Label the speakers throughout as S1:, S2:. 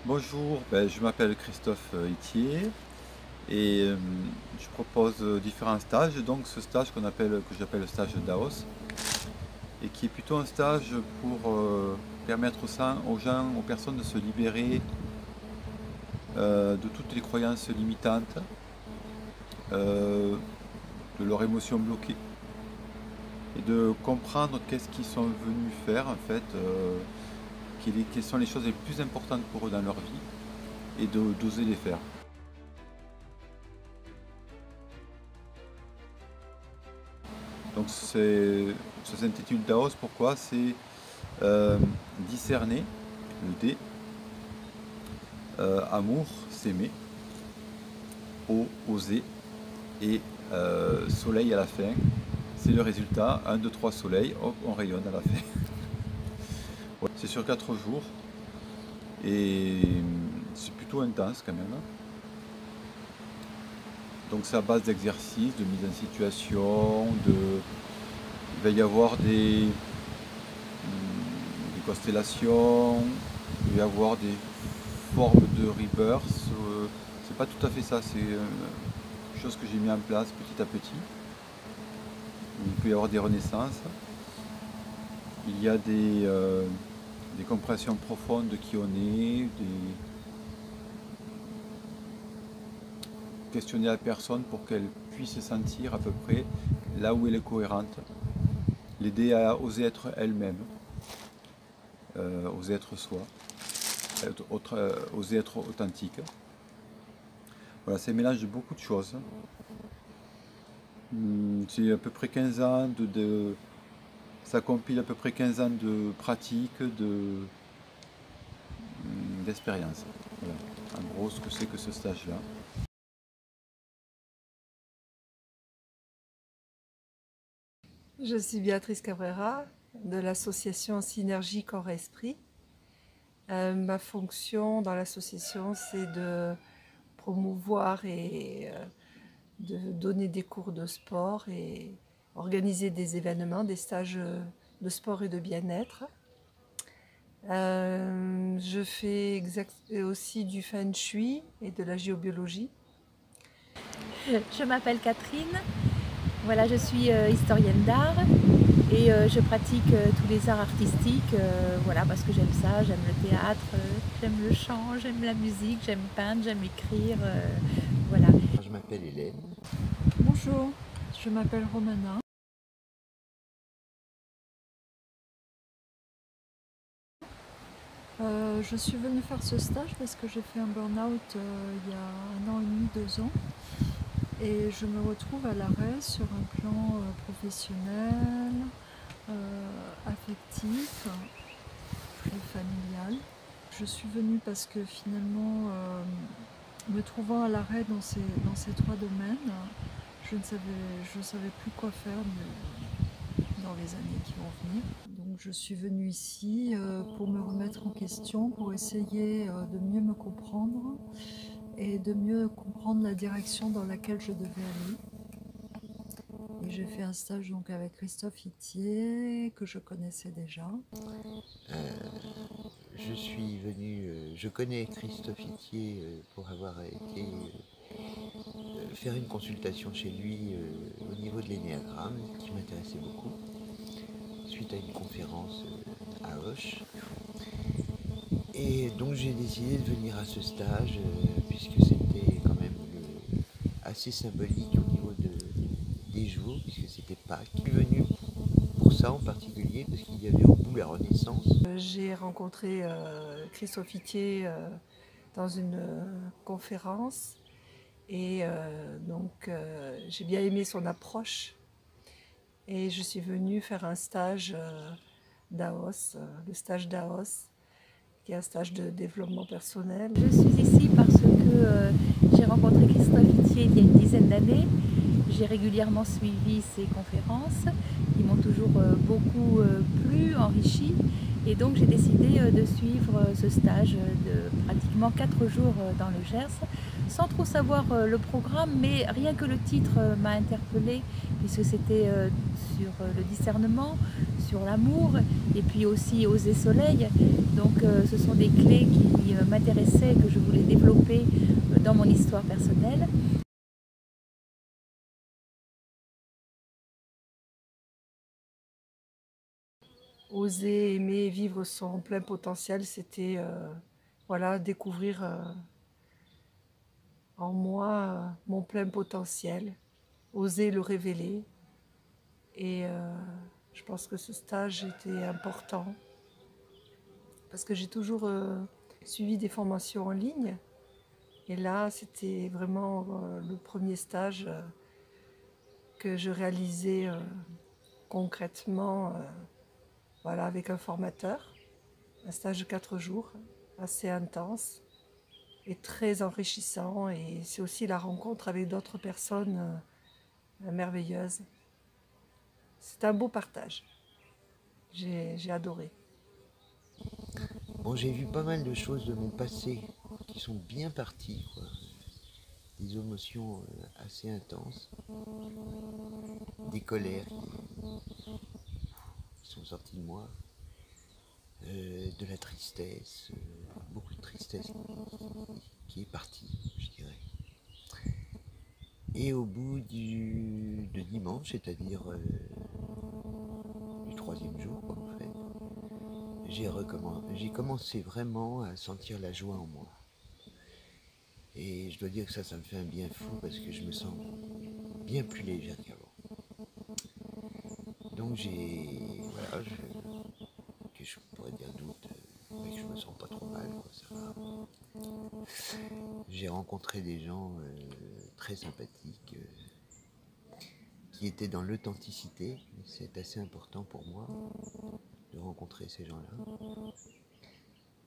S1: Bonjour, je m'appelle Christophe Itier et je propose différents stages. Donc ce stage que j'appelle le stage d'AOS et qui est plutôt un stage pour permettre aux gens, aux personnes de se libérer de toutes les croyances limitantes, euh, de leurs émotions bloquées et de comprendre qu'est-ce qu'ils sont venus faire en fait, quelles sont les choses les plus importantes pour eux dans leur vie et d'oser les faire. Donc ça s'intitule Daos, pourquoi? C'est euh, discerner, le D, amour, s'aimer, O, oser, et soleil à la fin. C'est le résultat, un 2 3 soleil, hop, on rayonne à la fin. Ouais, c'est sur 4 jours, et c'est plutôt intense quand même. Donc c'est à base d'exercices, de mise en situation, il va y avoir des constellations, il va y avoir des formes de rebirth. C'est pas tout à fait ça, c'est quelque chose que j'ai mis en place petit à petit. Il peut y avoir des renaissances. Il y a des compréhensions profondes de qui on est, questionner la personne pour qu'elle puisse se sentir à peu près là où elle est cohérente. L'aider à oser être elle-même, oser être soi, oser être authentique. Voilà, c'est un mélange de beaucoup de choses. C'est à peu près 15 ans ça compile à peu près 15 ans de pratique, d'expérience. Voilà. En gros, ce que c'est que ce stage-là.
S2: Je suis Béatrice Cabrera de l'association Synergie Corps-Esprit. Ma fonction dans l'association, c'est de promouvoir et de donner des cours de sport et organiser des événements, des stages de sport et de bien-être. Je fais aussi du feng shui et de la géobiologie.
S3: Je m'appelle Catherine, voilà, je suis historienne d'art et je pratique tous les arts artistiques voilà, parce que j'aime ça, j'aime le théâtre, j'aime le chant, j'aime la musique, j'aime peindre, j'aime écrire, voilà.
S4: Je m'appelle Hélène.
S5: Bonjour, je m'appelle Romana. Je suis venue faire ce stage parce que j'ai fait un burn-out il y a 1 an et demi, 2 ans. Et je me retrouve à l'arrêt sur un plan professionnel, affectif et familial. Je suis venue parce que finalement, me trouvant à l'arrêt dans ces trois domaines, je ne savais plus quoi faire dans les années qui vont venir. Donc je suis venue ici pour me remettre en question, pour essayer de mieux me comprendre et de mieux comprendre la direction dans laquelle je devais aller. Et j'ai fait un stage donc avec Christophe Itier, que je connaissais déjà.
S4: Je connais Christophe Itier pour avoir été faire une consultation chez lui au niveau de l'énéagramme, qui m'intéressait beaucoup, suite à une conférence à Auch. Et donc j'ai décidé de venir à ce stage, puisque c'était quand même assez symbolique au niveau des jours, puisque c'était Pâques. Je suis venu pour ça en particulier, parce qu'il y avait au bout la Renaissance.
S2: J'ai rencontré Christophe Itier dans une conférence et donc j'ai bien aimé son approche et je suis venue faire un stage d'AOS, le stage d'AOS, qui est un stage de développement personnel.
S3: Je suis ici parce que j'ai rencontré Christophe Itier il y a une dizaine d'années. J'ai régulièrement suivi ses conférences qui m'ont toujours beaucoup plu, enrichi. Et donc j'ai décidé de suivre ce stage de pratiquement 4 jours dans le Gers, sans trop savoir le programme, mais rien que le titre m'a interpellée, puisque c'était sur le discernement, sur l'amour, et puis aussi oser soleil. Donc ce sont des clés qui m'intéressaient, que je voulais développer dans mon histoire personnelle.
S2: Oser aimer vivre son plein potentiel, c'était voilà, découvrir en moi mon plein potentiel, oser le révéler. Et je pense que ce stage était important parce que j'ai toujours suivi des formations en ligne. Et là, c'était vraiment le premier stage que je réalisais concrètement, voilà, avec un formateur. Un stage de 4 jours, assez intense et très enrichissant. Et c'est aussi la rencontre avec d'autres personnes merveilleuses. C'est un beau partage. J'ai adoré.
S4: Bon, j'ai vu pas mal de choses de mon passé qui sont bien parties, quoi. Des émotions assez intenses, des colères qui sont sorties de moi, de la tristesse, beaucoup de tristesse qui est partie, je dirais. Et au bout de dimanche, c'est-à-dire du 3e jour, quoi, en fait, j'ai commencé vraiment à sentir la joie en moi. Et je dois dire que ça me fait un bien fou parce que je me sens bien plus légère qu'avant. Donc voilà, que je pourrais dire doute, mais que je me sens pas trop mal, quoi, ça va. J'ai rencontré des gens très sympathiques qui étaient dans l'authenticité. C'est assez important pour moi de rencontrer ces gens-là.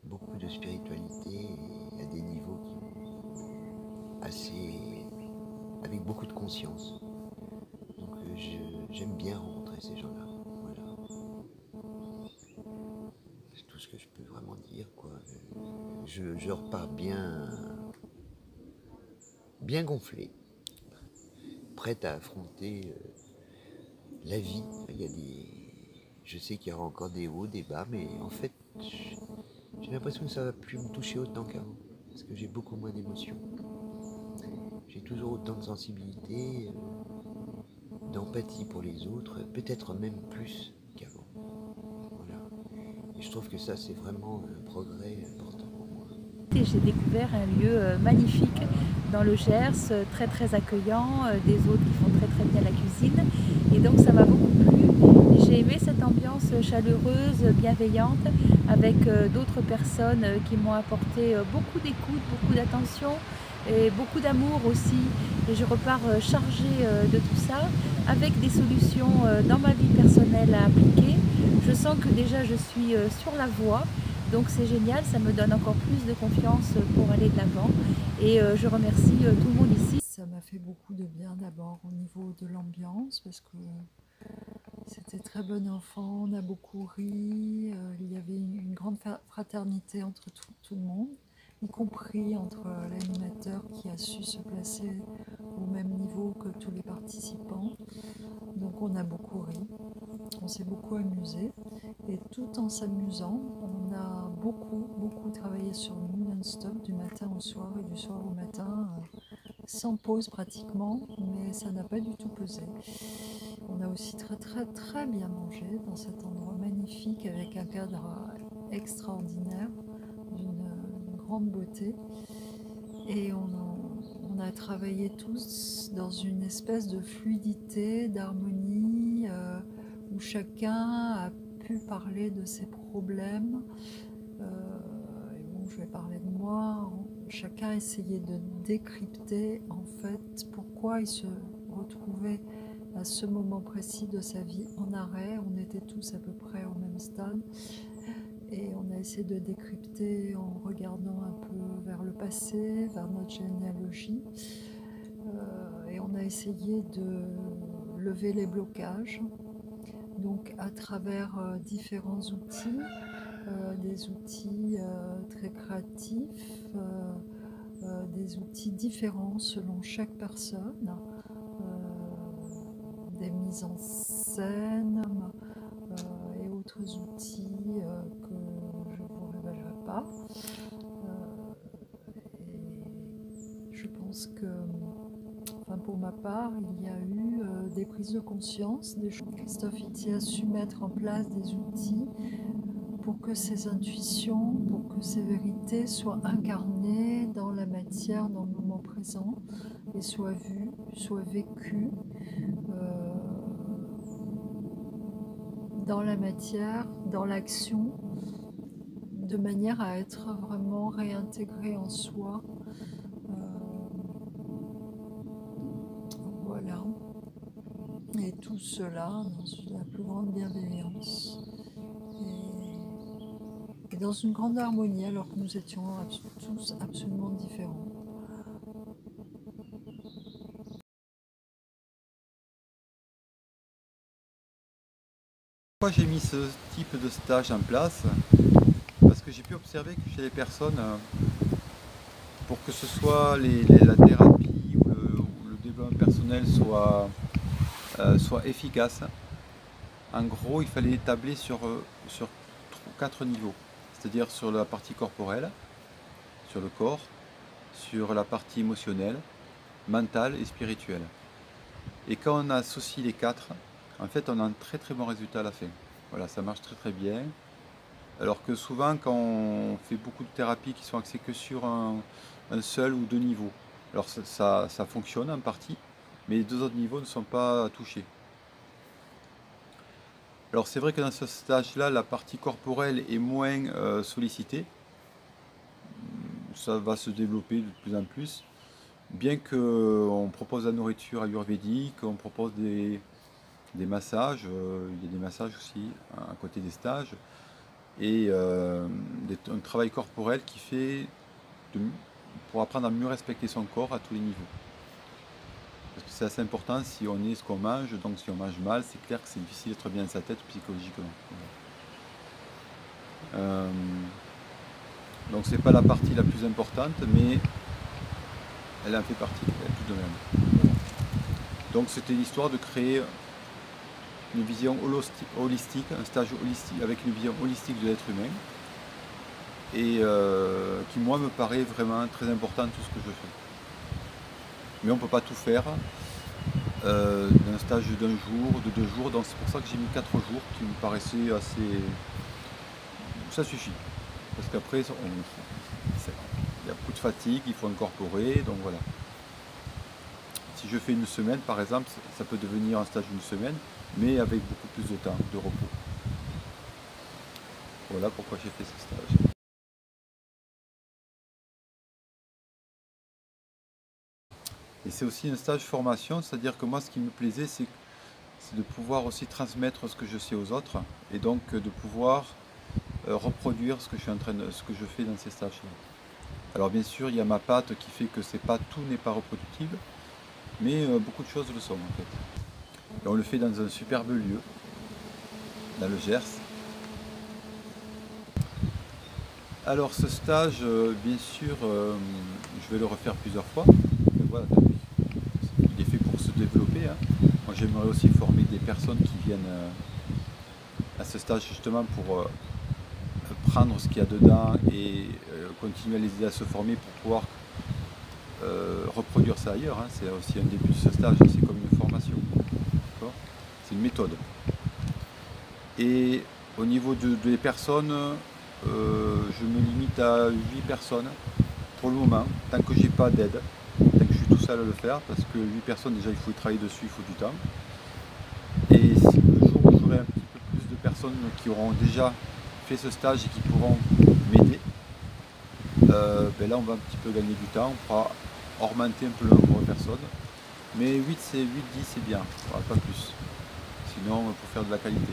S4: Beaucoup de spiritualité à des niveaux avec beaucoup de conscience. Donc j'aime bien rencontrer ces gens-là. Voilà. C'est tout ce que je peux vraiment dire, quoi. Je repars bien gonflé, prête à affronter la vie. Je sais qu'il y aura encore des hauts, des bas, mais en fait, j'ai l'impression que ça va plus me toucher autant qu'avant, parce que j'ai beaucoup moins d'émotions. J'ai toujours autant de sensibilité, d'empathie pour les autres, peut-être même plus qu'avant. Voilà. Et je trouve que ça, c'est vraiment un progrès important pour moi.
S3: J'ai découvert un lieu magnifique dans le Gers, très très accueillant, des hôtes qui font très très bien la cuisine, et donc ça m'a beaucoup plu. J'ai aimé cette ambiance chaleureuse, bienveillante, avec d'autres personnes qui m'ont apporté beaucoup d'écoute, beaucoup d'attention et beaucoup d'amour aussi. Et je repars chargée de tout ça, avec des solutions dans ma vie personnelle à appliquer. Je sens que déjà je suis sur la voie. Donc c'est génial, ça me donne encore plus de confiance pour aller de l'avant. Et je remercie tout le monde ici.
S5: Ça m'a fait beaucoup de bien d'abord au niveau de l'ambiance parce que c'était très bon enfant, on a beaucoup ri, il y avait une grande fraternité entre tout le monde, y compris entre l'animateur qui a su se placer au même niveau que tous les participants. Donc on a beaucoup ri, on s'est beaucoup amusé et tout en s'amusant, on a beaucoup travaillé sur nous non-stop du matin au soir et du soir au matin, sans pause pratiquement, mais ça n'a pas du tout pesé. On a aussi très bien mangé dans cet endroit magnifique avec un cadre extraordinaire, d'une grande beauté. Et on a travaillé tous dans une espèce de fluidité, d'harmonie, où chacun a pu parler de ses problèmes. Et bon, je vais parler de moi. Chacun essayait de décrypter en fait pourquoi il se retrouvait à ce moment précis de sa vie en arrêt. On était tous à peu près au même stade. Et on a essayé de décrypter en regardant un peu vers le passé, vers notre généalogie. Et on a essayé de lever les blocages, donc à travers différents outils. des outils très créatifs, des outils différents selon chaque personne, des mises en scène et autres outils que je ne vous révélerai pas. Et je pense que, enfin pour ma part, il y a eu des prises de conscience. Christophe Itier a su mettre en place des outils pour que ces intuitions, pour que ces vérités soient incarnées dans la matière, dans le moment présent, et soient vues, soient vécues dans la matière, dans l'action, de manière à être vraiment réintégré en soi. Voilà. Et tout cela dans la plus grande bienveillance. Et dans une grande harmonie, alors que nous étions tous absolument différents.
S1: Pourquoi j'ai mis ce type de stage en place? Parce que j'ai pu observer que chez les personnes, pour que ce soit la thérapie ou le développement personnel soit efficace, en gros il fallait tabler sur 4 niveaux. C'est-à-dire sur la partie corporelle, sur le corps, sur la partie émotionnelle, mentale et spirituelle. Et quand on associe les 4, en fait on a un très très bon résultat à la fin. Voilà, ça marche très très bien. Alors que souvent quand on fait beaucoup de thérapies qui sont axées que sur un seul ou 2 niveaux, alors ça fonctionne en partie, mais les 2 autres niveaux ne sont pas touchés. Alors c'est vrai que dans ce stage-là, la partie corporelle est moins sollicitée. Ça va se développer de plus en plus. Bien qu'on propose la nourriture ayurvédique, on propose des massages, il y a des massages aussi à côté des stages, et un travail corporel qui fait pour apprendre à mieux respecter son corps à tous les niveaux. Parce que c'est assez important si on est ce qu'on mange, donc si on mange mal, c'est clair que c'est difficile d'être bien dans sa tête psychologiquement. Donc c'est pas la partie la plus importante, mais elle en fait partie tout de même. Donc c'était l'histoire de créer une vision holistique, un stage holistique avec une vision holistique de l'être humain, et qui moi me paraît vraiment très important tout ce que je fais. Mais on ne peut pas tout faire d'un stage d'un jour, de 2 jours, donc c'est pour ça que j'ai mis 4 jours qui me paraissaient assez... Ça suffit, parce qu'après il y a beaucoup de fatigue, il faut incorporer, donc voilà. Si je fais une semaine par exemple, ça peut devenir un stage d'une semaine, mais avec beaucoup plus de temps, de repos. Voilà pourquoi j'ai fait ce stage. Et c'est aussi un stage formation, c'est-à-dire que moi ce qui me plaisait c'est de pouvoir aussi transmettre ce que je sais aux autres, et donc de pouvoir reproduire ce que je fais dans ces stages-là. Alors bien sûr il y a ma patte qui fait que tout n'est pas reproductible, mais beaucoup de choses le sont en fait. Et on le fait dans un superbe lieu, dans le Gers. Alors ce stage, bien sûr, je vais le refaire plusieurs fois. Mais voilà, il est fait pour se développer. Moi j'aimerais aussi former des personnes qui viennent à ce stage justement pour prendre ce qu'il y a dedans et continuer à les aider à se former pour pouvoir reproduire ça ailleurs. C'est aussi un début de ce stage, c'est comme une formation. C'est une méthode. Et au niveau des personnes, je me limite à 8 personnes pour le moment, tant que j'ai pas d'aide, tant que je suis tout seul à le faire, parce que 8 personnes déjà il faut y travailler dessus, il faut du temps. Et si le jour où j'aurai un petit peu plus de personnes qui auront déjà fait ce stage et qui pourront m'aider, ben là on va un petit peu gagner du temps, on pourra augmenter un peu le nombre de personnes. Mais 8-10 c'est bien, pas plus. Sinon, il faut faire de la qualité.